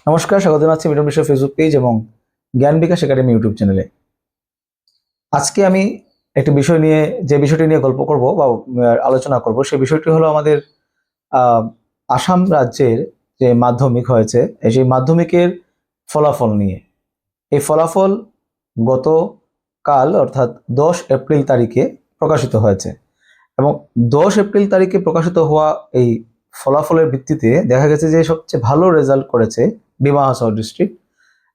নমস্কার, স্বাগত জানাচ্ছি মিটন বিশ্ব ফেসবুক পেজ এবং জ্ঞান বিকাশ একাডেমি ইউটিউব চ্যানেলে। আজকে আমি একটি বিষয় নিয়ে যে বিষয়টি নিয়ে গল্প করব বা আলোচনা করব সেই বিষয়টি হলো আমাদের আসাম রাজ্যের যে মাধ্যমিক হয়েছে সেই মাধ্যমিকের ফলাফল নিয়ে। এই ফলাফল গতকাল অর্থাৎ 10 এপ্রিল তারিখে প্রকাশিত হয়েছে এবং 10 এপ্রিল তারিখে প্রকাশিত হওয়া এই ফলাফলের ভিত্তিতে দেখা গেছে যে সবচেয়ে ভালো রেজাল্ট করেছে ডিমা হাসাও ডিস্ট্রিক্ট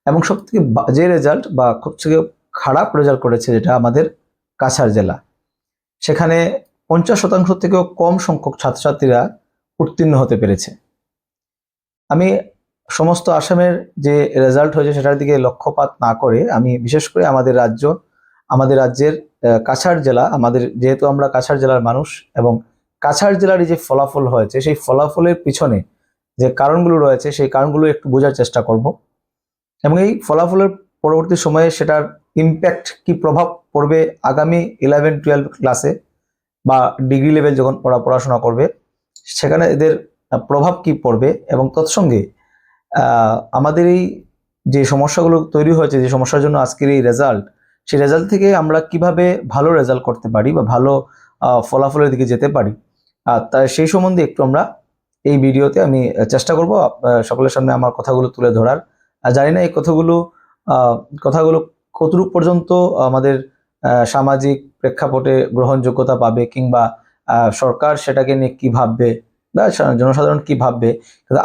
এবং সবথেকে বাজে রেজাল্ট বা সবথেকে খারাপ রেজাল্ট করেছে যেটা আমাদের কাছাড় জেলা। সেখানে 50% থেকেও কম সংখ্যক ছাত্রছাত্রীরা উত্তীর্ণ হতে পেরেছে। আমি সমস্ত আসামের যে রেজাল্ট হয়েছে সেটার দিকে লক্ষ্যপাত না করে আমি বিশেষ করে আমাদের রাজ্যের কাছাড় জেলা, যেহেতু আমরা কাছাড় জেলার মানুষ এবং কাছাড় জেলার যে ফলাফল হয়েছে সেই ফলাফলের পিছনে যে কারণগুলো রয়েছে সেই কারণগুলো একটু বোঝার চেষ্টা করব এবং এই ফলাফলের পরবর্তী সময়ে সেটার ইম্প্যাক্ট কি প্রভাব পড়বে আগামী 11-12 ক্লাসে বা ডিগ্রি লেভেল যখন পড়াশোনা করবে সেখানে এদের প্রভাব কি পড়বে এবং তৎসঙ্গে আমাদের এই যে সমস্যাগুলো তৈরি হয়েছে, যে সমস্যার জন্য আজকের এই রেজাল্ট, সেই রেজাল্ট থেকে আমরা কিভাবে ভালো রেজাল্ট করতে পারি বা ভালো ফলাফলের দিকে যেতে পারি, তাই সেই সম্বন্ধে একটু আমরা এই ভিডিওতে আমি চেষ্টা করব সকলের সামনে আমার কথাগুলো তুলে ধরার। জানি না এই কথাগুলো কতটুকু পর্যন্ত আমাদের সামাজিক প্রেক্ষাপটে গ্রহণযোগ্যতা পাবে কিংবা সরকার সেটাকে নিয়ে কি ভাববে বা জনসাধারণ কি ভাববে।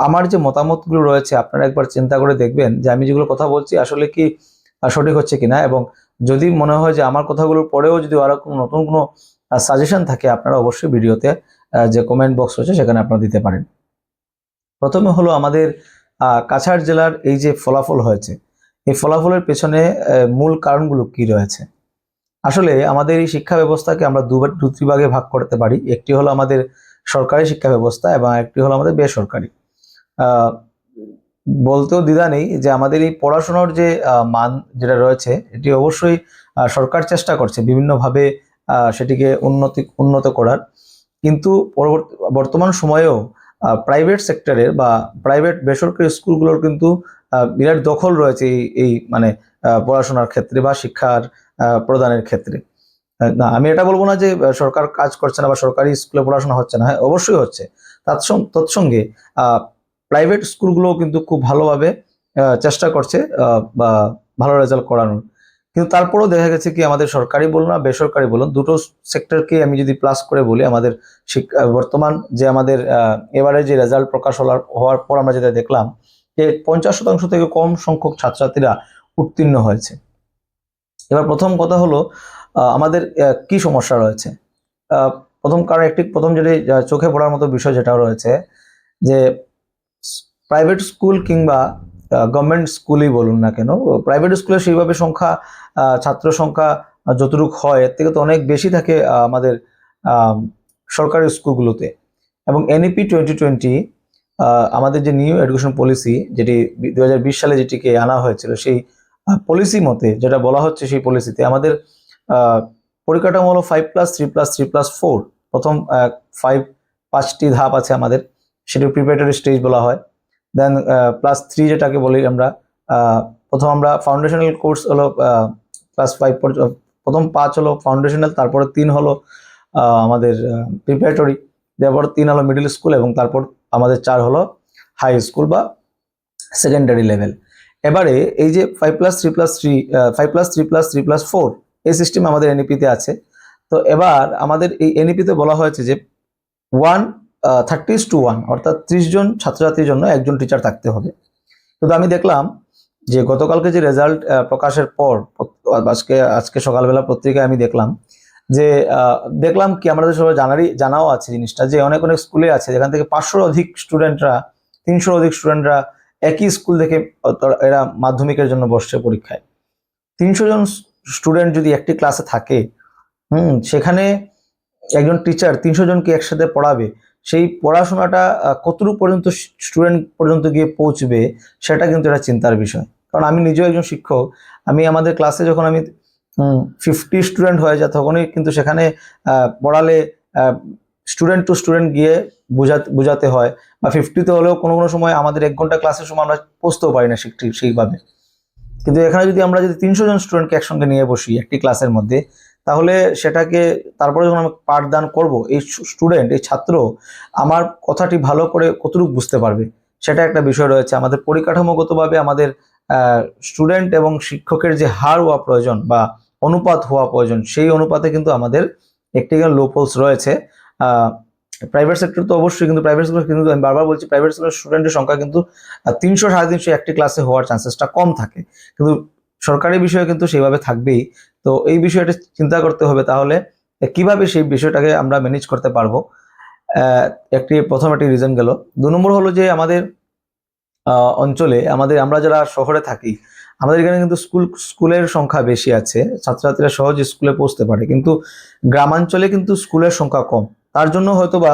আমার যে মতামতগুলো রয়েছে আপনারা একবার চিন্তা করে দেখবেন যে আমি যেগুলো কথা বলছি আসলে কি সঠিক হচ্ছে কিনা, এবং যদি মনে হয় যে আমার কথাগুলোর পরেও যদি আরো নতুন কোনো সাজেশন থাকে আপনারা অবশ্যই ভিডিওতে যে কমেন্ট বক্স রয়েছে সেখানে আপনারা দিতে পারেন। প্রথমে হলো আমাদের কাছাড় জেলার এই যে ফলাফল হয়েছে এই ফলাফলের পেছনে মূল কারণগুলো কি রয়েছে। আসলে আমাদের এই শিক্ষা ব্যবস্থাকে আমরা দুটি ভাগে ভাগ করতে পারি। একটি হলো আমাদের সরকারি শিক্ষা ব্যবস্থা এবং একটি হলো আমাদের বেসরকারি। বলতেও দ্বিধা নেই যে আমাদের এই পড়াশোনার যে মান যেটা রয়েছে এটি অবশ্যই সরকার চেষ্টা করছে বিভিন্নভাবে সেটিকে উন্নত করার, কিন্তু বর্তমান সময়েও প্রাইভেট সেক্টরের বা প্রাইভেট বেসরকারি স্কুলগুলোর কিন্তু বিরাট দখল রয়েছে এই মানে পড়াশোনার ক্ষেত্রে বা শিক্ষার প্রদানের ক্ষেত্রে। না, আমি এটা বলবো না যে সরকার কাজ করছে না বা সরকারি স্কুলে পড়াশোনা হচ্ছে না, হ্যাঁ অবশ্যই হচ্ছে। তৎসঙ্গে প্রাইভেট স্কুলগুলোও কিন্তু খুব ভালোভাবে চেষ্টা করছে বা ভালো রেজাল্ট করানোর, কিন্তু তারপরেও দেখা গেছে কি আমাদের সরকারি বলুন আর বেসরকারি বলুন দুটো সেক্টরকে আমি যদি প্লাস করে বলি, আমাদের বর্তমান যে আমাদের এবারে যে রেজাল্ট প্রকাশ হওয়ার পর আমরা যেটা দেখলাম যে 50% থেকে কম সংখ্যক ছাত্রছাত্রীরা উত্তীর্ণ হয়েছে। এবার প্রথম কথা হলো আমাদের কি সমস্যা রয়েছে। প্রথম যেটি চোখে পড়ার মতো বিষয় যেটা রয়েছে যে প্রাইভেট স্কুল কিংবা গভর্নমেন্ট স্কুলই বলুন না কেন, প্রাইভেট স্কুলে সেইভাবে ছাত্র সংখ্যা যতটুকু হয় এর থেকে তো অনেক বেশি থাকে আমাদের সরকারি স্কুলগুলোতে। এবং এনইপি 2020 আমাদের যে নিউ এডুকেশন পলিসি যেটি 2020 সালে যেটিকে আনা হয়েছিল সেই পলিসি মতে যেটা বলা হচ্ছে সেই পলিসিতে আমাদের পরিকাঠামো হলো 5+3+3+4। প্রথম 5টি ধাপ আছে আমাদের, সেটি প্রিপারেটরি স্টেজ বলা হয়। দেন +3 যেটাকে বলি আমরা, প্রথম আমরা ফাউন্ডেশনাল কোর্স হলো +5 প্রথম 5 হলো ফাউন্ডেশনাল, তারপরে 3 হলো আমাদের প্রিপারেটরি, তারপর 3 হলো মিডল স্কুল এবং তারপর আমাদের 4 হলো হাই স্কুল বা সেকেন্ডারি লেভেল। এবারে এই যে 5+3+3 5+3+3+4 এই সিস্টেম আমাদের এনইপিতে আছে। তো এবার আমাদের এই এনইপিতে বলা হয়েছে যে 30:1 অর্থাৎ 30 জন ছাত্রছাত্রীর জন্য একজন টিচার থাকতে হবে। কিন্তু আমি দেখলাম যে গতকালকে যে রেজাল্ট প্রকাশের পর আজকে সকালবেলা পত্রিকায় আমি দেখলাম কি আমাদের সবাই জানাও আছে জিনিসটা যে অনেক স্কুলে আছে যেখান থেকে 500 অধিক স্টুডেন্টরা 300 অধিক স্টুডেন্টরা একই স্কুল থেকে এরা মাধ্যমিকের জন্য বসছে পরীক্ষায়। 300 জন স্টুডেন্ট যদি একটি ক্লাসে থাকে, সেখানে একজন টিচার 300 জনকে একসাথে পড়াবে, সেই পড়াশোনাটা কতটুকু পর্যন্ত স্টুডেন্ট পর্যন্ত গিয়ে পৌঁছবে সেটা কিন্তু একটা চিন্তার বিষয়। কারণ আমি নিজেও একজন শিক্ষক, আমি আমাদের ক্লাসে যখন আমি 50 স্টুডেন্ট হয়ে যায় তখনই কিন্তু সেখানে পড়ালে স্টুডেন্ট টু স্টুডেন্ট গিয়ে বোঝাতে হয়, বা 50-তে হলেও কোনো কোনো সময় আমাদের 1 ঘন্টা ক্লাসের সময় আমরা পৌঁছতেও পারি না সেইভাবে। কিন্তু এখানে যদি আমরা 300 জন স্টুডেন্টকে একসঙ্গে নিয়ে বসি একটি ক্লাসের মধ্যে, তাহলে সেটাকে তারপরে যখন আমি পাঠদান করব, এই স্টুডেন্ট, এই ছাত্র আমার কথাটি ভালো করে কতটুকু বুঝতে পারবে, সেটা একটা বিষয় রয়েছে। আমাদের পরিকাঠামোগতভাবে আমাদের স্টুডেন্ট এবং শিক্ষকের যে হার হওয়া প্রয়োজন বা অনুপাত হওয়া প্রয়োজন, সেই অনুপাতে কিন্তু আমাদের একটি লোপহোলস রয়েছে। প্রাইভেট সেক্টর তো অবশ্যই, কিন্তু প্রাইভেট স্কুল কিন্তু আমি বারবার বলছি, প্রাইভেট স্কুলের স্টুডেন্টের সংখ্যা কিন্তু 300-350 একটি ক্লাসে হওয়ার চান্সেসটা কম থাকে, কিন্তু সরকারি বিষয়ে কিন্তু সেইভাবে থাকবেই। তো এই বিষয়টা চিন্তা করতে হবে, তাহলে কিভাবে সেই বিষয়টাকে আমরা ম্যানেজ করতে পারবো। প্রথম একটি রিজন গেল। 2 নম্বর হলো যে আমাদের অঞ্চলে আমরা যারা শহরে থাকি, আমাদের এখানে কিন্তু স্কুলের সংখ্যা বেশি আছে, ছাত্রছাত্রীরা সহজে স্কুলে পৌঁছতে পারে, কিন্তু গ্রামাঞ্চলে কিন্তু স্কুলের সংখ্যা কম। তার জন্য হয়তোবা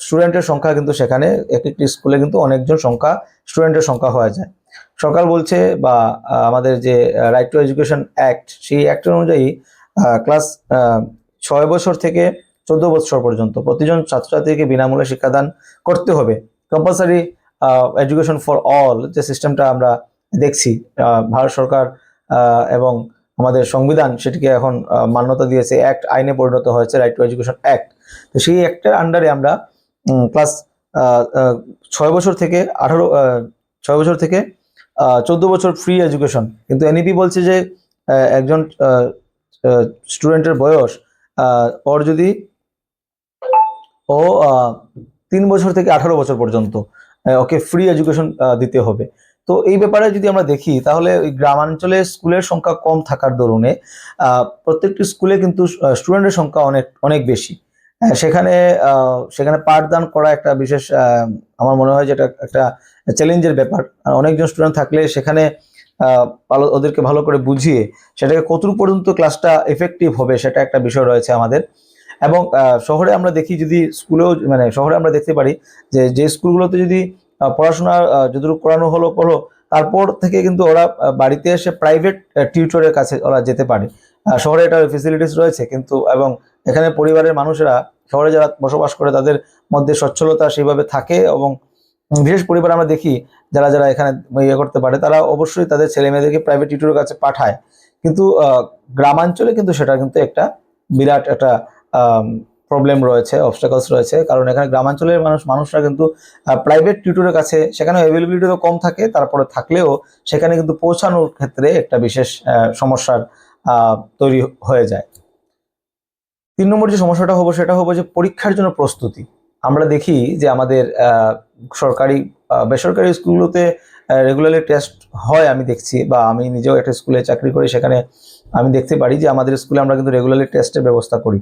স্টুডেন্টের সংখ্যা কিন্তু সেখানে একটি স্কুলে কিন্তু অনেকজন স্টুডেন্টের সংখ্যা হয়ে যায়। সরকার বলছে, বা আমাদের যে রাইট টু এডুকেশন অ্যাক্ট, সেই অ্যাক্টের অনুযায়ী ক্লাস 6 বছর থেকে 14 বছর পর্যন্ত প্রতিজন ছাত্রছাত্রীকে বিনামূল্যে শিক্ষাদান করতে হবে। কম্পালসারি এডুকেশন ফর অল যে সিস্টেমটা আমরা দেখছি, ভারত সরকার এবং আমাদের সংবিধান সেটিকে এখন মান্যতা দিয়েছে, আইনে পরিণত হয়েছে, রাইট টু এডুকেশন অ্যাক্ট। তো সেই অ্যাক্টের আন্ডারে আমরা ক্লাস 6 বছর থেকে 6 বছর থেকে 14 বছর ফ্রি এডুকেশন। কিন্তু এনইপি বলছে যে একজন স্টুডেন্টের বয়স, ওর যদি ও 3 বছর থেকে 18 বছর পর্যন্ত ওকে ফ্রি এডুকেশন দিতে হবে। তো এই ব্যাপারে যদি আমরা দেখি, তাহলে ওই গ্রামাঞ্চলে স্কুলের সংখ্যা কম থাকার দরুনে প্রত্যেকটি স্কুলে কিন্তু স্টুডেন্টের সংখ্যা অনেক অনেক বেশি। সেখানে পাঠদান করা একটা বিশেষ, আমার মনে হয় যে এটা একটা চ্যালেঞ্জের ব্যাপার। অনেকজন স্টুডেন্ট থাকলে সেখানে ওদেরকে ভালো করে বুঝিয়ে সেটাকে কতটুকু পর্যন্ত ক্লাসটা এফেক্টিভ হবে, সেটা একটা বিষয় রয়েছে আমাদের। এবং শহরে আমরা দেখি, যদি স্কুলেও মানে শহরে আমরা দেখতে পারি যে স্কুলগুলোতে যদি পড়াশোনা যতটুকু করানো হলো, তারপর থেকে কিন্তু ওরা বাড়িতে এসে প্রাইভেট টিউটরের কাছে ওরা যেতে পারে। শহরে এটার ফেসিলিটিস রয়েছে, কিন্তু এবং এখানে পরিবারের মানুষেরা, শহরে যারা বসবাস করে তাদের মধ্যে সচ্ছলতা সেইভাবে থাকে, এবং বিশেষ পরিবার আমরা দেখি যারা যারা এখানে ইয়ে করতে পারে, তারা অবশ্যই তাদের ছেলে মেয়েদেরকে প্রাইভেট টিউটরের কাছে পাঠায়। কিন্তু গ্রামাঞ্চলে কিন্তু সেটা কিন্তু একটা বিরাট একটা প্রবলেম রয়েছে, অবস্টাকলস রয়েছে, কারণ এখানে গ্রামাঞ্চলের মানুষরা কিন্তু প্রাইভেট টিউটরের কাছে, সেখানে অ্যাভেলেবিলিটি তো কম থাকে, তারপরে থাকলেও সেখানে কিন্তু পৌঁছানোর ক্ষেত্রে একটা বিশেষ সমস্যার তৈরি হয়ে যায়। 3 নম্বর যে সমস্যাটা হবো, সেটা হবো যে পরীক্ষার জন্য প্রস্তুতি। আমরা দেখি যে আমাদের সরকারি বেসরকারি স্কুলগুলোতে রেগুলারলি টেস্ট হয়, আমি দেখছি, বা আমি নিজেও একটা স্কুলে চাকরি করি, সেখানে আমি দেখতে পারি যে আমাদের স্কুলে আমরা কিন্তু রেগুলারলি টেস্টের ব্যবস্থা করি।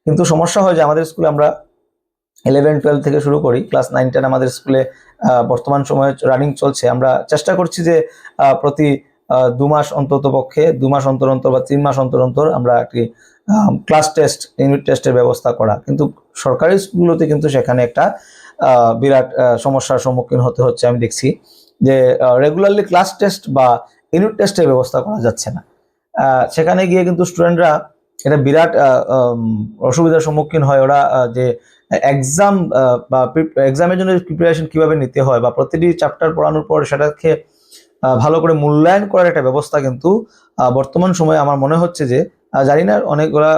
কিন্তু সমস্যা হয় যে আমাদের স্কুলে আমরা 11-12 থেকে শুরু করি, ক্লাস 9-10 আমাদের স্কুলে বর্তমান সময়ে রানিং চলছে। আমরা চেষ্টা করছি যে প্রতি 2 মাস অন্তত পক্ষে, 2 মাস অন্তর অন্তর বা 3 মাস অন্তর অন্তর আমরা একটি ক্লাস টেস্ট, ইউনিট টেস্টের ব্যবস্থা করা। কিন্তু সরকারি স্কুলগুলোতে কিন্তু সেখানে একটা বিরাট সমস্যার সম্মুখীন হতে হচ্ছে। আমি দেখছি যে রেগুলারলি ক্লাস টেস্ট বা ইউনিট টেস্টের ব্যবস্থা করা যাচ্ছে না। সেখানে গিয়ে কিন্তু স্টুডেন্টরা এটা বিরাট অসুবিধার সম্মুখীন হয়। ওরা যে এক্সাম বা এক্সামের জন্য প্রিপারেশন কিভাবে নিতে হয়, বা প্রতিটি চ্যাপ্টার পড়ানোর পর সেটাকে ভালো করে মূল্যায়ন করার একটা ব্যবস্থা কিন্তু বর্তমান সময়ে আমার মনে হচ্ছে যে, জানি না অনেকগুলা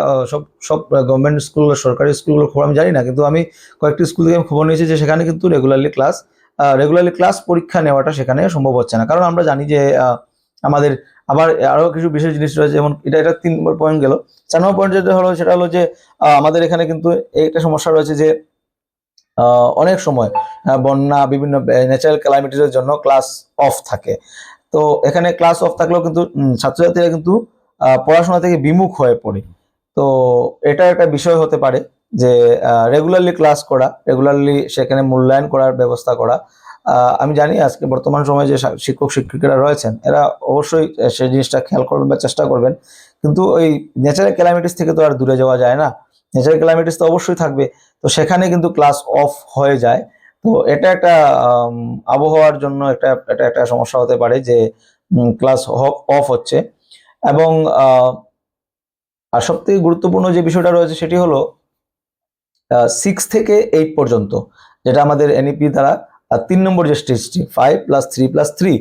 সব গভর্নমেন্ট স্কুল, সরকারি স্কুলগুলোর খবর আমি জানি না, কিন্তু আমি কয়েকটি স্কুল থেকে আমি খবর নিয়েছি যে সেখানে কিন্তু রেগুলারলি ক্লাস পরীক্ষা নেওয়াটা সেখানে সম্ভব হচ্ছে না। কারণ আমরা জানি যে আমাদের আবার আরো কিছু বিশেষ জিনিস রয়েছে, যেমন এটা 3 নম্বর পয়েন্ট গেল। 4 নম্বর পয়েন্ট যেটা হলো, সেটা হলো যে আমাদের এখানে কিন্তু একটা সমস্যা রয়েছে যে অনেক সময় বন্যা, বিভিন্ন ন্যাচারাল ক্যালামিটিসের জন্য ক্লাস অফ থাকে। তো এখানে ক্লাস অফ থাকলেও কিন্তু ছাত্রছাত্রীরা কিন্তু পড়াশোনা থেকে বিমুখ হয়ে পড়ে। তো এটা একটা বিষয় হতে পারে যে রেগুলারলি ক্লাস করা, রেগুলারলি সেখানে মূল্যায়ন করার ব্যবস্থা করা। আমি জানি আজকে বর্তমান সময়ে যে শিক্ষক শিক্ষিকারা রয়েছেন, এরা অবশ্যই সেই জিনিসটা খেয়াল করবেন বা চেষ্টা করবেন, কিন্তু ওই ন্যাচারাল ক্যালামিটিস থেকে তো আর দূরে যাওয়া যায় না, ন্যাচারাল ক্যালামিটিস তো অবশ্যই থাকবে। তো সেখানে কিন্তু ক্লাস অফ হয়ে যায়। তো এটা একটা আবহাওয়ার জন্য এটা একটা সমস্যা হতে পারে যে ক্লাস অফ হচ্ছে। এবং আর সবথেকে গুরুত্বপূর্ণ যে বিষয়টা রয়েছে, সেটি হলো 6 থেকে 8 পর্যন্ত, যেটা আমাদের এনইপি দ্বারা 3 নম্বর যে স্টেজটি 5+3+3,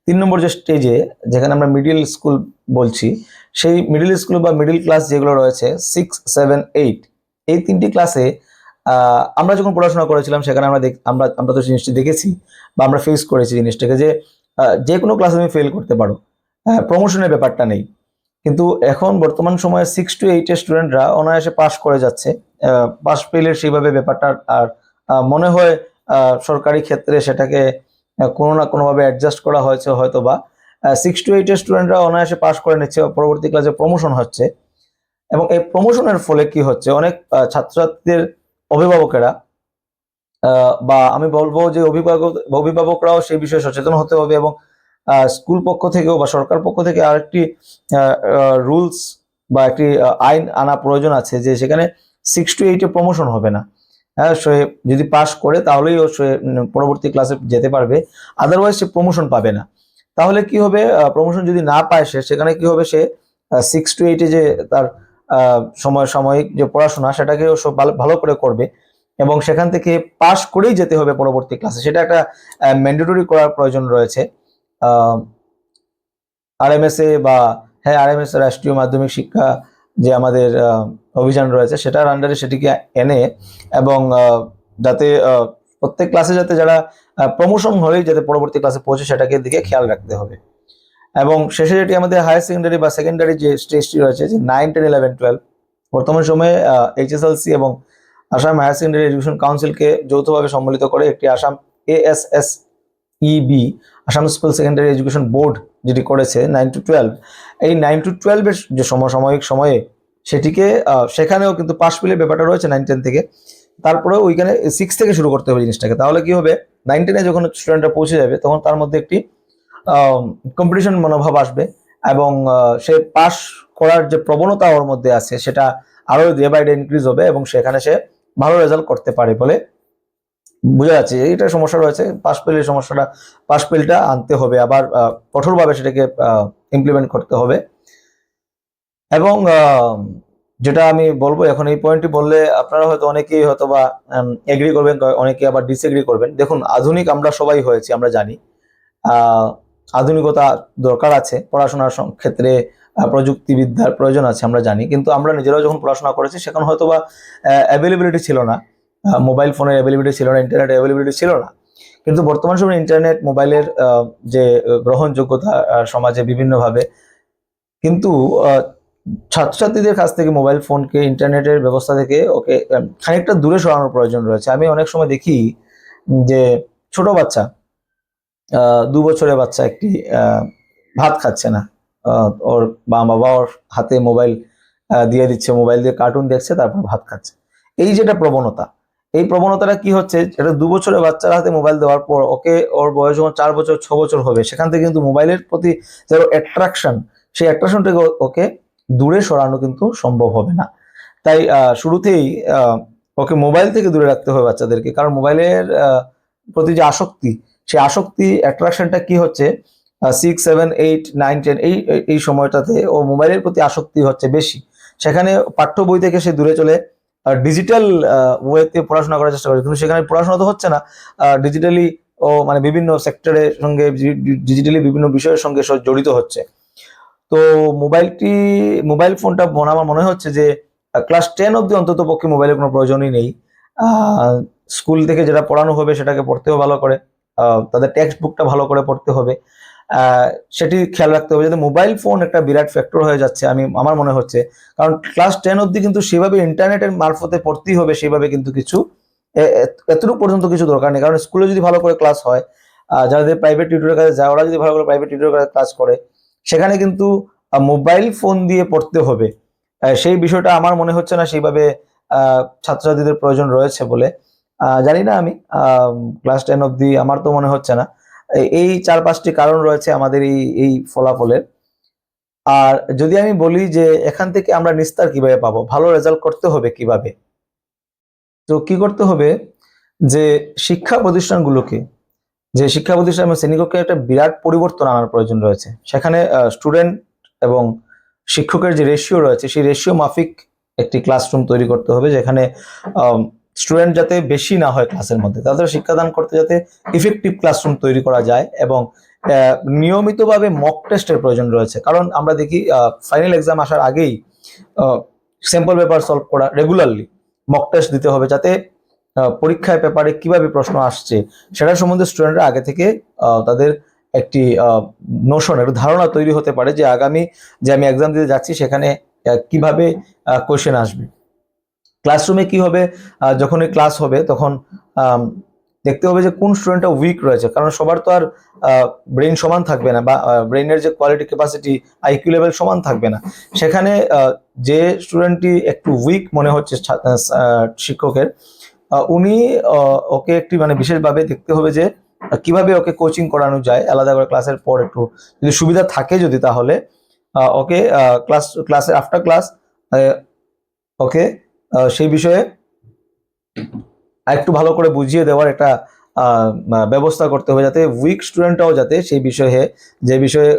3 নম্বর যে স্টেজে যেখানে আমরা মিডিল স্কুল বলছি, সেই মিডিল স্কুল বা মিডিল ক্লাস যেগুলো রয়েছে 6, 7, 8, এই 3টি ক্লাসে আমরা যখন পড়াশোনা করেছিলাম সেখানে আমরা তো জিনিসটি দেখেছি বা আমরা ফেস করেছি জিনিসটাকে, যে যে কোনো ক্লাসে তুমি ফেল করতে পারো, প্রমোশনের ব্যাপারটা নেই। কিন্তু এখন বর্তমান সময়ে 6 to 8 এর স্টুডেন্টরা অনায়াসে পাস করে যাচ্ছে। পাস ফেলের সেইভাবে ব্যাপারটা আর মনে হয় সরকারি ক্ষেত্রে সেটাকে কোনো না কোনোভাবে অ্যাডজাস্ট করা হয়েছে হয়তো, বা 6 to 8 এর স্টুডেন্টরা অনায়াসে পাস করে নিচ্ছে, পরবর্তী ক্লাসে প্রমোশন হচ্ছে। এবং এই প্রমোশনের ফলে কি হচ্ছে, অনেক ছাত্রছাত্রীদের অভিভাবকেরা বা আমি বলবো যে অভিভাবকরাও সেই বিষয়ে সচেতন হতে হবে, এবং স্কুল পক্ষ থেকেও বা সরকার পক্ষ থেকে আরেকটি রুলস বা একটি আইন আনা প্রয়োজন আছে, যে সেখানে 6 to 8 প্রমোশন হবে না। হ্যাঁ, সে যদি পাস করে তাহলেই ও সে পরবর্তী ক্লাসে যেতে পারবে, আদারওয়াইজ সে প্রমোশন পাবে না। তাহলে কি হবে, প্রমোশন যদি না পায় সে, সেখানে কি হবে, সে 6 to 8 যে তার সাময়িক যে পড়াশোনা সেটাকে ও ভালো করে করবে, এবং সেখান থেকে পাস করেই যেতে হবে পরবর্তী ক্লাসে। সেটা একটা ম্যান্ডেটরি করার প্রয়োজন রয়েছে। আরএমএসএ বা হ্যাঁ আরএমএস রাষ্ট্রীয় মাধ্যমিক শিক্ষা যে আমাদের অভিযান রয়েছে সেটার আন্ডারে সেটিকে এনে, এবং যাতে প্রত্যেক ক্লাসে যাতে যারা প্রমোশন হলেই যাতে পরবর্তী ক্লাসে পৌঁছে সেটাকে দিকে খেয়াল রাখতে হবে। এবং শেষে যেটি আমাদের হায়ার সেকেন্ডারি বা সেকেন্ডারি যে স্টেজটি রয়েছে, যে 9, 10, 11, 12, বর্তমান সময়ে এইচএসএলসি এবং আসাম হায়ার সেকেন্ডারি এডুকেশন কাউন্সিলকে যৌথভাবে সম্মিলিত করে একটি Assam ASSEB, Assam school secondary education board, যেটি করেছে 9 to 12। এই 9 to 12 এর যে সমসাময়িক সময়ে সেটিকে সেখানেও কিন্তু পাশ পেলে ব্যাপারটা রয়েছে 9, 10 থেকে, তারপরে ওইখানে 6 থেকে শুরু করতে হবে জিনিসটাকে। তাহলে কি হবে, 9, 10 যখন স্টুডেন্টরা পৌঁছে যাবে তখন তার মধ্যে একটি কম্পিটিশন মনোভাব আসবে, এবং সে পাশ করার যে প্রবণতা ওর মধ্যে আছে সেটা আরো ডে বাই ডে ইনক্রিজ হবে, এবং সেখানে সে ভালো রেজাল্ট করতে পারে বলে বোঝা যাচ্ছে। এইটা সমস্যা রয়েছে, পাশ ফেলের সমস্যাটা, পাশ ফেলটা আনতে হবে, আবার কঠোরভাবে সেটাকে ইমপ্লিমেন্ট করতে হবে। এবং যেটা আমি বলবো এখন, এই পয়েন্টটি বললে আপনারা হয়তো অনেকেই হয়তো বা এগ্রি করবেন, অনেকে আবার ডিসএগ্রি করবেন। দেখুন, আধুনিক আমরা সবাই হয়েছি, আমরা জানি আধুনিকতা দরকার আছে পড়াশোনার ক্ষেত্রে, প্রযুক্তিবিদ্যার প্রয়োজন আছে আমরা জানি, কিন্তু আমরা নিজেরাও যখন পড়াশোনা করেছি সেখানে হয়তো বা অ্যাভেলেবিলিটি ছিল না, মোবাইল ফোনের অ্যাভেলেবিলিটি ছিল না, ইন্টারনেট অ্যাভেলেবিলিটি ছিল না। কিন্তু বর্তমান সময়ে ইন্টারনেট, মোবাইলের যে গ্রহণযোগ্যতা সমাজে বিভিন্নভাবে, কিন্তু ছাত্রছাত্রীদের কাছ থেকে মোবাইল ফোনকে, ইন্টারনেটের ব্যবস্থা থেকে ওকে খানিকটা দূরে সরানোর প্রয়োজন রয়েছে। আমি অনেক সময় দেখি যে ছোট বাচ্চা, 2 বছরের বাচ্চা একটি ভাত খাচ্ছে না, ওর বাবা ওর হাতে মোবাইল দিয়ে দিচ্ছে, মোবাইল দিয়ে কার্টুন দেখছে, তারপর ভাত খাচ্ছে। এই যেটা প্রবণতা, এই প্রবণতাটা কি হচ্ছে, এটা 2 বছরের বাচ্চার হাতে মোবাইল দেওয়ার পর ওকে, ওর বয়স যখন 4 বছর 6 বছর হবে, সেখান থেকে কিন্তু মোবাইলের প্রতি যে অ্যাট্রাকশন, সেই অ্যাট্রাকশনটাকে ওকে দূরে সরানো কিন্তু সম্ভব হবে না। তাই শুরুতেই ওকে মোবাইল থেকে দূরে রাখতে হবে বাচ্চাদেরকে, কারণ মোবাইলের প্রতি যে আসক্তি, সেই আসক্তি অ্যাট্রাকশনটা কি হচ্ছে, 6, 7, 8, 9, 10 এই সময়টাতে ও মোবাইলের প্রতি আসক্তি হচ্ছে বেশি। সেখানে পাঠ্য বই থেকে সে দূরে চলে ডিজিটাল ওয়েতে পড়াশোনা করার চেষ্টা করে, কিন্তু সেখানে পড়াশোনা তো হচ্ছে না, ডিজিটালি ও মানে বিভিন্ন সেক্টরের সঙ্গে, ডিজিটালি বিভিন্ন বিষয়ের সঙ্গে জড়িত হচ্ছে। তো মোবাইল ফোনটা আমার মনে হচ্ছে যে ক্লাস 10 অব্দি অন্তত পক্ষে মোবাইলের কোনো প্রয়োজনই নেই। স্কুল থেকে যেটা পড়ানো হবে সেটাকে পড়তেও ভালো করে, তাদের টেক্সট বুকটা ভালো করে পড়তে হবে, সেটি খেয়াল রাখতে হবে, যাতে মোবাইল ফোন একটা বিরাট ফ্যাক্টর হয়ে যাচ্ছে আমার মনে হচ্ছে। কারণ ক্লাস 10 অব্দি কিন্তু সেভাবে ইন্টারনেটের মারফতে পড়তেই হবে, সেভাবে কিন্তু কিছু এতটুকু পর্যন্ত কিছু দরকার নেই। কারণ স্কুলে যদি ভালো করে ক্লাস হয়, যাদের প্রাইভেট টিউটরের কাছে যায়, ওরা যদি ভালো করে প্রাইভেট টিউটরের কাছে ক্লাস করে, সেখানে কিন্তু মোবাইল ফোন দিয়ে পড়তে হবে, সেই বিষয়টা আমার মনে হচ্ছে না সেইভাবে ছাত্রছাত্রীদের প্রয়োজন রয়েছে বলে। জানি না, আমি ক্লাস 10 অব্দি আমার তো মনে হচ্ছে না। এই 4-5টি কারণ রয়েছে আমাদের এই ফলাফলের। আর যদি আমি বলি যে এখান থেকে আমরা নিস্তার কিভাবে পাবো, ভালো রেজাল্ট করতে হবে কিভাবে, তো কি করতে হবে, যে শিক্ষা প্রতিষ্ঠানগুলোকে, যে শিক্ষা প্রতিষ্ঠান এবং শ্রেণীকক্ষে একটা বিরাট পরিবর্তন আনার প্রয়োজন রয়েছে। সেখানে স্টুডেন্ট এবং শিক্ষকের যে রেশিও রয়েছে, সেই রেশিও মাফিক একটি ক্লাসরুম তৈরি করতে হবে, যেখানে স্টুডেন্ট যাতে বেশি না হয় ক্লাসের মধ্যে, তাদের শিক্ষাদান করতে যাতে ইফেক্টিভ ক্লাসরুম তৈরি করা যায়। এবং নিয়মিতভাবে মক টেস্টের প্রয়োজন রয়েছে, কারণ আমরা দেখি ফাইনাল এক্সাম আসার আগেই স্যাম্পল পেপার সলভ করা, রেগুলারলি মক টেস্ট দিতে হবে, যাতে পরীক্ষায় পেপারে কিভাবে প্রশ্ন আসছে সেটা সম্বন্ধে স্টুডেন্টরা আগে থেকে তাদের একটি নোশন, একটা ধারণা তৈরি হতে পারে যে আগামী যে আমি এক্সাম দিতে যাচ্ছি সেখানে কিভাবে কোয়েশ্চেন আসবে। ক্লাসরুমে কি হবে, যখনই ক্লাস হবে তখন দেখতে হবে যে কোন স্টুডেন্টটা উইক রয়েছে, কারণ সবার তো আর ব্রেন সমান থাকবে না, বা ব্রেনের যে কোয়ালিটি ক্যাপাসিটি আইকিউ লেভেল সমান থাকবে না। সেখানে যে স্টুডেন্টটি একটু উইক মনে হচ্ছে শিক্ষকের, উনি ওকে একটি মানে বিশেষভাবে দেখতে হবে যে কিভাবে ওকে কোচিং করানো যায় আলাদা করে ক্লাসের পর, একটু যদি সুবিধা থাকে যদি, তাহলে ওকে ক্লাসের আফটার ক্লাস ওকে সেই বিষয়ে একটু ভালো করে বুঝিয়ে দেওয়ার একটা ব্যবস্থা করতে হবে, যাতে উইক স্টুডেন্টরাও যাতে সেই বিষয়ে, যে বিষয়ে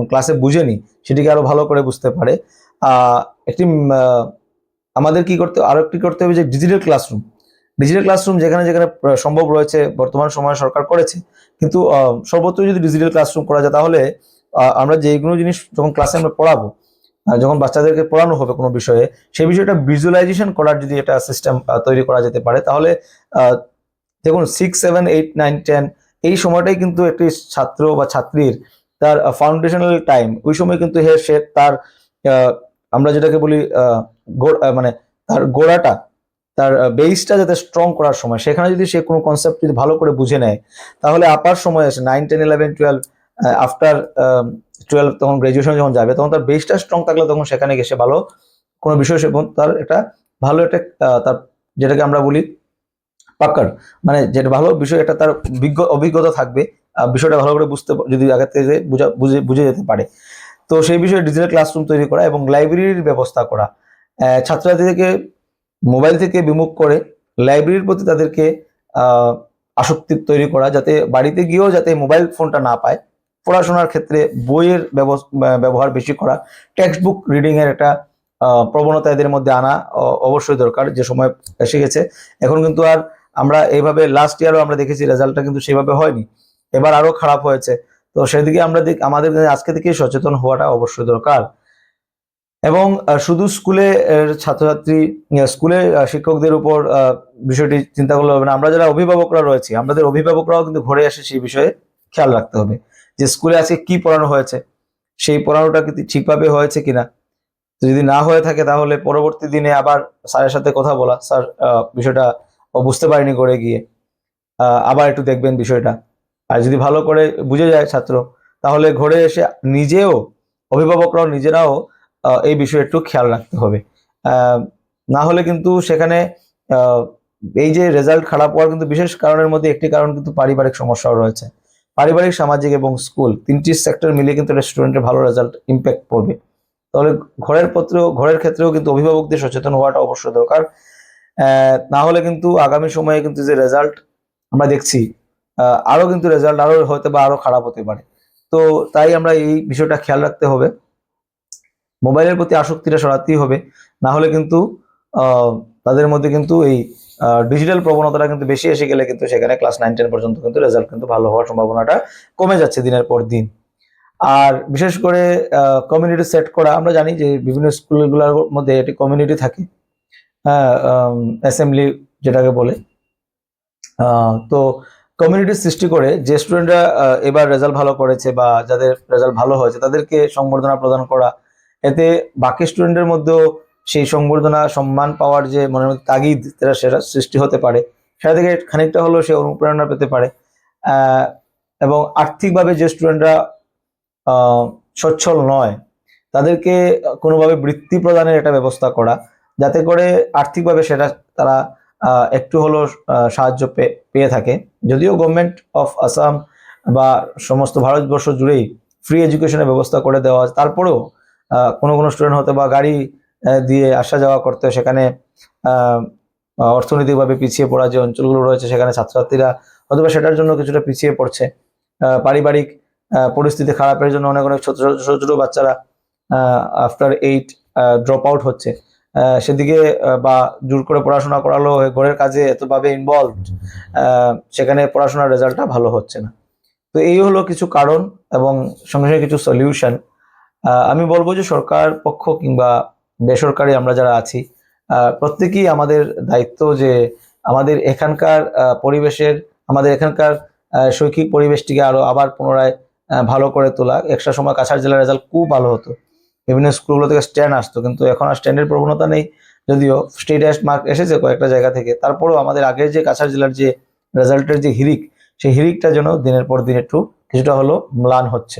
ক্লাসে বুঝেনি সেটিকে আরো ভালো করে বুঝতে পারে। একটি আমাদের কি করতে আরো একটি করতে হবে যে ডিজিটাল ক্লাসরুম যেখানে যেখানে সম্ভব রয়েছে বর্তমান সময়ে সরকার করেছে, কিন্তু সর্বত্র যদি ডিজিটাল ক্লাসরুম করা যায়, তাহলে আমরা যেগুলো জিনিস যখন ক্লাসে আমরা পড়াবো, যখন বাচ্চাদেরকে পড়ানো হবে কোনো বিষয়ে, সেই বিষয়টা ভিজুয়ালাইজেশন করার যদি একটা সিস্টেম তৈরি করা যেতে পারে, তাহলে দেখুন 6, 7, 8, 9, 10 এই সময়টাই কিন্তু একটি ছাত্র বা ছাত্রীর তার ফাউন্ডেশনাল টাইম। ওই সময় কিন্তু সে তার আমরা যেটাকে বলি মানে তার গোড়াটা, তার বেসটা যাতে স্ট্রং করার সময়, সেখানে যদি সে কোনো কনসেপ্ট যদি ভালো করে বুঝে নেয়, তাহলে আপার সময় আসে 9, 10, 11, 12, আফটার 12 তখন গ্রাজুয়েশন যখন যাবে, তখন তার বেসটা স্ট্রং থাকলে তখন সেখানে গেছে ভালো কোনো বিষয়, সে তার একটা ভালো একটা তার যেটাকে আমরা বলি পাক্কার, মানে যেটা ভালো বিষয়, এটা তার অভিজ্ঞতা থাকবে, বিষয়টা ভালো করে বুঝতে যদি আগে থেকে বুঝে যেতে পারে। তো সেই বিষয়ে ডিজিটাল ক্লাসরুম তৈরি করা এবং লাইব্রেরির ব্যবস্থা করা, ছাত্রছাত্রীদেরকে মোবাইল থেকে বিমুখ করে লাইব্রেরির প্রতি তাদেরকে আসক্তি তৈরি করা, যাতে বাড়িতে গিয়েও যাতে মোবাইল ফোনটা না পায়। পড়াশোনার ক্ষেত্রে বইয়ের ব্যবহার বেশি করা, টেক্সট বুক রিডিং এর একটা প্রবণতা এদের মধ্যে আনা অবশ্যই দরকার, যে সময় এসে গেছে। এখন কিন্তু আর আমরা এইভাবে লাস্ট ইয়ারও আমরা দেখেছি রেজাল্টটা কিন্তু সেভাবে হয়নি, এবার আরো খারাপ হয়েছে। তো সেদিকে আমরা আমাদের আজকে থেকে সচেতন হওয়াটা অবশ্যই দরকার। এবং শুধু স্কুলে ছাত্রছাত্রী, স্কুলে শিক্ষকদের উপর বিষয়টি চিন্তা করলে হবে না, আমরা যারা অভিভাবকরা রয়েছি, আমাদের অভিভাবকরাও কিন্তু ঘরে এসে সেই বিষয়ে খেয়াল রাখতে হবে যে স্কুলে আজকে কি পড়ানো হয়েছে, সেই পড়ানোটা কি ঠিকভাবে হয়েছে কিনা। যদি না হয়ে থাকে, তাহলে পরবর্তী দিনে আবার স্যারের সাথে কথা বলা, স্যার বিষয়টা ও বুঝতে পারিনি করে গিয়ে, আবার একটু দেখবেন বিষয়টা। আর যদি ভালো করে বুঝে যায় ছাত্র, তাহলে ঘরে এসে নিজেও, অভিভাবকরাও নিজেরাও এই বিষয়ে একটু খেয়াল রাখতে হবে। না হলে কিন্তু সেখানে এই যে রেজাল্ট খারাপ হওয়ার কিন্তু বিশেষ কারণের মধ্যে একটি কারণ কিন্তু পারিবারিক সমস্যাও রয়েছে। পারিবারিক, সামাজিক এবং স্কুল তিনটি সেক্টর মিলিয়ে কিন্তু স্টুডেন্টের ভালো রেজাল্ট ইম্প্যাক্ট পড়বে। তাহলে ঘরের ক্ষেত্রেও কিন্তু অভিভাবকদের সচেতন হওয়াটা অবশ্যই দরকার। না হলে কিন্তু আগামী সময়ে কিন্তু যে রেজাল্ট আমরা দেখছি, আরো কিন্তু রেজাল্ট আরো হতে বা আরো খারাপ হতে পারে। তো তাই আমরা এই বিষয়টা খেয়াল রাখতে হবে, মোবাইলের প্রতি আসক্তিটা সরাতেই হবে। না হলে কিন্তু তাদের মধ্যে কিন্তু এই ডিজিটাল প্রবণতাটা কিন্তু বেশি এসে গেলে কিন্তু সেখানে ক্লাস 9, 10 পর্যন্ত কিন্তু রেজাল্ট কিন্তু ভালো হওয়ার সম্ভাবনাটা কমে যাচ্ছে দিনের পর দিন। আর বিশেষ করে কমিউনিটি সেট করা, আমরা জানি যে বিভিন্ন স্কুলগুলোর মধ্যে একটি কমিউনিটি থাকে, হ্যাঁ, অ্যাসেম্বলি যেটাকে বলে। তো কমিউনিটি সৃষ্টি করে যে স্টুডেন্টরা এবার রেজাল্ট ভালো করেছে বা যাদের রেজাল্ট ভালো হয়েছে তাদেরকে সংবর্ধনা প্রদান করা, এতে বাকি স্টুডেন্টের মধ্যেও সেই সংবর্ধনা সম্মান পাওয়ার যে মনের মধ্যে তাগিদ সেটা সৃষ্টি হতে পারে, সেটা থেকে খানিকটা হলেও সে অনুপ্রেরণা পেতে পারে। এবং আর্থিকভাবে যে স্টুডেন্টরা সচ্ছল নয়, তাদেরকে কোনোভাবে বৃত্তি প্রদানের একটা ব্যবস্থা করা, যাতে করে আর্থিকভাবে সেটা তারা একটু হলেও সাহায্য পেয়ে থাকে। যদিও গভর্নমেন্ট অফ আসাম বা সমস্ত ভারতবর্ষ জুড়েই ফ্রি এডুকেশনের ব্যবস্থা করে দেওয়া আছে, তারপরেও কোনো কোনো স্টুডেন্ট হয়তো বা গাড়ি দিয়ে আসা যাওয়া করতে, সেখানে অর্থনৈতিকভাবে পিছিয়ে পড়া যে অঞ্চলগুলো রয়েছে, সেখানে ছাত্রছাত্রীরা হয়তো বা সেটার জন্য কিছুটা পিছিয়ে পড়ছে। পারিবারিক পরিস্থিতি খারাপের জন্য অনেক অনেক ছোট ছোট বাচ্চারা আফটার 8 ড্রপ আউট হচ্ছে। সেদিকে বা জোর করে পড়াশোনা করালো, ঘরের কাজে এতভাবে ইনভলভ, সেখানে পড়াশোনার রেজাল্টটা ভালো হচ্ছে না। তো এই হলো কিছু কারণ এবং সঙ্গে সঙ্গে কিছু সলিউশন। আমি বলবো যে সরকার পক্ষ কিংবা বেসরকারি আমরা যারা আছি, প্রত্যেকেই আমাদের দায়িত্ব যে আমাদের এখানকার পরিবেশের, আমাদের এখানকার শৈক্ষিক পরিবেশটিকে আরো আবার পুনরায় ভালো করে তোলা। একটা সময় কাছাড় জেলার রেজাল্ট খুব ভালো হতো, বিভিন্ন স্কুলগুলো থেকে স্ট্যান্ড আসতো, কিন্তু এখন আর স্ট্যান্ডের প্রবণতা নেই। যদিও স্টেট মার্ক এসেছে কয়েকটা জায়গা থেকে, তারপরেও আমাদের আগের যে কাছাড় জেলার যে রেজাল্টের যে হিরিক, সেই হিরিকটা যেন দিনের পর দিন একটু কিছুটা হলো ম্লান হচ্ছে।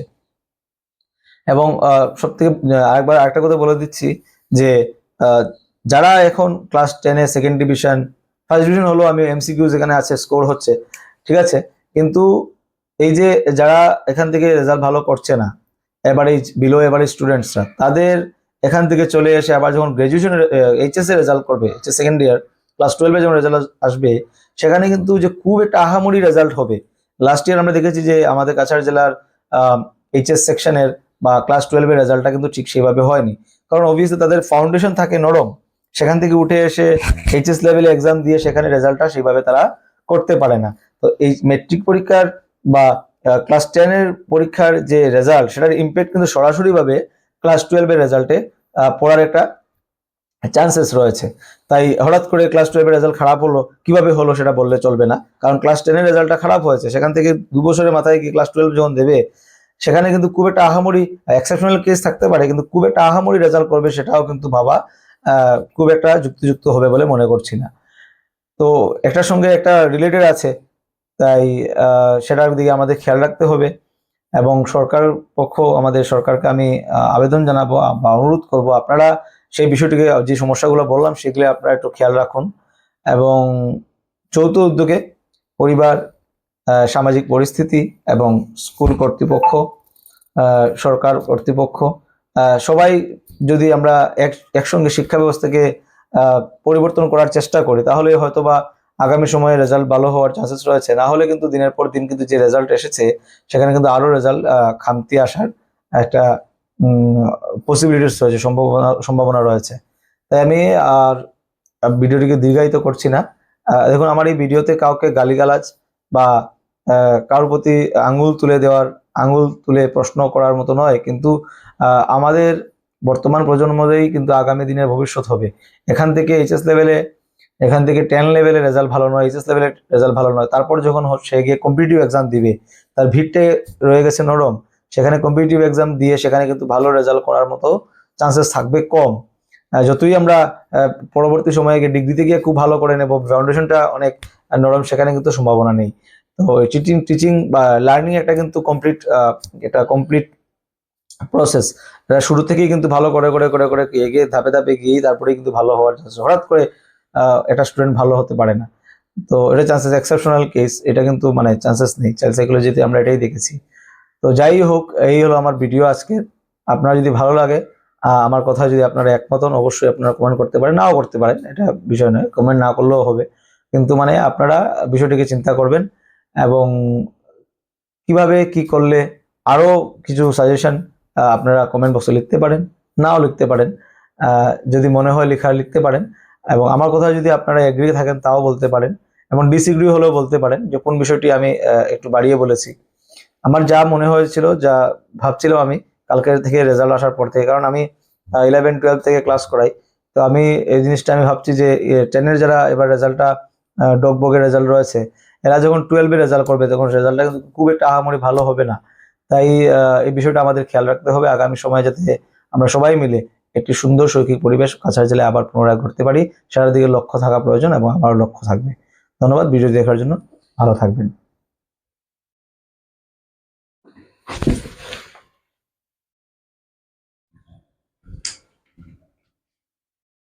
এবং সব থেকে আরেকবার আরেকটা কথা বলে দিচ্ছি যে যারা এখন ক্লাস 10-এ সেকেন্ড ডিভিশন, ফার্স্ট ডিভিশন হলো, আমি এমসিকিউ যেখানে আছে স্কোর হচ্ছে, ঠিক আছে, কিন্তু এই যে যারা এখান থেকে রেজাল্ট ভালো করছে না, এভারেজ বিলো এভারেজ স্টুডেন্টসরা, তাদের এখান থেকে চলে এসে আবার যখন গ্রাজুয়েশনের এইচএস এর রেজাল্ট করবে, এইচএস সেকেন্ড ইয়ার ক্লাস 12-এ যখন রেজাল্ট আসবে, সেখানে কিন্তু যে খুব একটা আহামরি রেজাল্ট হবে। লাস্ট ইয়ার আমরা দেখেছি যে আমাদের কাছাড় জেলার এইচএস সেকশনের বা ক্লাস 12-এর রেজাল্টটা কিন্তু ঠিক সেভাবে হয়নি, কারণ অবভিয়াসলি তাদের ফাউন্ডেশন থাকে নরম, সেখান থেকে উঠে এসে এইচএস লেভেলে এক্সাম দিয়ে সেখানে রেজাল্টটা সেইভাবে তারা করতে পারে না। তো এই মেট্রিক পরীক্ষার বা ক্লাস 10-এর পরীক্ষার যে রেজাল্ট, সেটার ইম্প্যাক্ট কিন্তু সরাসরিভাবে ক্লাস 12-এর রেজাল্টে পড়ার একটা চান্সেস রয়েছে। তাই হঠাৎ করে ক্লাস 12-এর রেজাল্ট খারাপ হলো, কিভাবে হলো সেটা বললে চলবে না, কারণ ক্লাস 10-এর রেজাল্টটা খারাপ হয়েছে, সেখান থেকে 2 বছরের মাথায় কি ক্লাস 12 যখন দেবে, সেখানে কিন্তু খুব একটা আহামরি, এক্সেপশনাল কেস থাকতে পারে, কিন্তু খুব একটা আহামরি রেজাল্ট করবে সেটাও কিন্তু ভাবা খুব একটা যুক্তিযুক্ত হবে বলে মনে করছি না। তো একটার সঙ্গে একটা রিলেটেড আছে, তাই সেটার দিকে আমাদের খেয়াল রাখতে হবে। এবং সরকার পক্ষ, আমাদের সরকারকে আমি আবেদন জানাবো বা অনুরোধ করব, আপনারা সেই বিষয়টিকে, যে সমস্যাগুলো বললাম সেগুলো আপনারা একটু খেয়াল রাখুন। এবং যৌথ উদ্যোগে পরিবার, সামাজিক পরিস্থিতি এবং স্কুল কর্তৃপক্ষ, সরকার কর্তৃপক্ষ, সবাই যদি আমরা একসঙ্গে শিক্ষা ব্যবস্থাকে পরিবর্তন করার চেষ্টা করি, তাহলে হয়তোবা আগামী সময়ে রেজাল্ট ভালো হওয়ার চান্সেস রয়েছে। না হলে কিন্তু দিনের পর দিন কিন্তু যে রেজাল্ট এসেছে, সেখানে কিন্তু আরো রেজাল্ট খামতি আসার একটা পসিবিলিটিস রয়েছে, সম্ভাবনা রয়েছে। তাই আমি আর ভিডিওটিকে দীর্ঘায়িত করছি না। দেখুন, আমার এই ভিডিওতে কাউকে গালিগালাজ বা কারোর প্রতি আঙ্গুল তুলে দেওয়ার, আঙ্গুল তুলে প্রশ্ন করার মতো নয়, কিন্তু আমাদের বর্তমান প্রজন্মদেরই কিন্তু আগামী দিনের ভবিষ্যৎ হবে। এখান থেকে এইচএস লেভেলে, এখান থেকে 10 লেভেলে রেজাল্ট ভালো নয়, এইচএস লেভেলে রেজাল্ট ভালো নয়, তারপর যখন সে গিয়ে কম্পিটিটিভ এক্সাম দিবে, তার ভিড়টা রয়ে গেছে নরম, সেখানে কম্পিটিটিভ এক্সাম দিয়ে সেখানে কিন্তু ভালো রেজাল্ট করার মতো চান্সেস থাকবে কম। যতই আমরা পরবর্তী সময়ে গিয়ে ডিগ্রিতে গিয়ে খুব ভালো করে নেব, ফাউন্ডেশনটা অনেক নরম, সেখানে কিন্তু সম্ভাবনা নেই। তো টিচিং বা লার্নিং একটা কিন্তু কমপ্লিট প্রসেস। শুরু থেকেই কিন্তু ভালো করে করে করে করে এগিয়ে ধাপে ধাপে গিয়েই তারপরে কিন্তু ভালো হওয়ার চান্সেস, হঠাৎ করে একটা স্টুডেন্ট ভালো হতে পারে না। তো এটা চান্সেস এক্সেপশনাল কেস, এটা কিন্তু মানে চান্সেস নেই, চাইল্ড সাইকোলজিতে আমরা এটাই দেখেছি। তো যাই হোক, এই হলো আমার ভিডিও আজকে। আপনার যদি ভালো লাগে, আমার কথা যদি আপনারা একমত হন, অবশ্যই আপনারা কমেন্ট করতে পারেন, নাও করতে পারেন, এটা বিষয় নয়, কমেন্ট না করলেও হবে, কিন্তু মানে আপনারা বিষয়টিকে চিন্তা করবেন এবং কিভাবে কি করলে আরো কিছু সাজেশন আপনারা কমেন্ট বক্সে লিখতে পারেন, নাও লিখতে পারেন, যদি মনে হয় লিখতে পারেন। এবং আমার কথা যদি আপনারা এগ্রি থাকেন তাও বলতে পারেন, এবং ডিসএগ্রি হলেও বলতে পারেন যে কোন বিষয়টি আমি একটু বাড়িয়ে বলেছি। আমার যা মনে হয়েছিল, যা ভাবছিলাম আমি কালকের থেকে রেজাল্ট আসার পর থেকে, কারণ আমি 11-12 থেকে ক্লাস করাই, তো আমি এই জিনিসটা আমি ভাবছি যে 10-এর যারা এবার রেজাল্টটা ডগবগের রেজাল্ট রয়েছে, এরা যখন 12-এ রেজাল্ট করবে তখন রেজাল্টটা কিন্তু খুব একটা আহামরি ভালো হবে না। তাই এই বিষয়টা আমাদের খেয়াল রাখতে হবে আগামী সময়ে, যাতে আমরা সবাই মিলে একটি সুন্দর শৈক্ষিক পরিবেশ কাছাড় জেলায় আবার পুনরায় করতে পারি। সেটার দিকে লক্ষ্য থাকা প্রয়োজন এবং আমারও লক্ষ্য থাকবে। ধন্যবাদ ভিডিও দেখার জন্য, ভালো থাকবেন।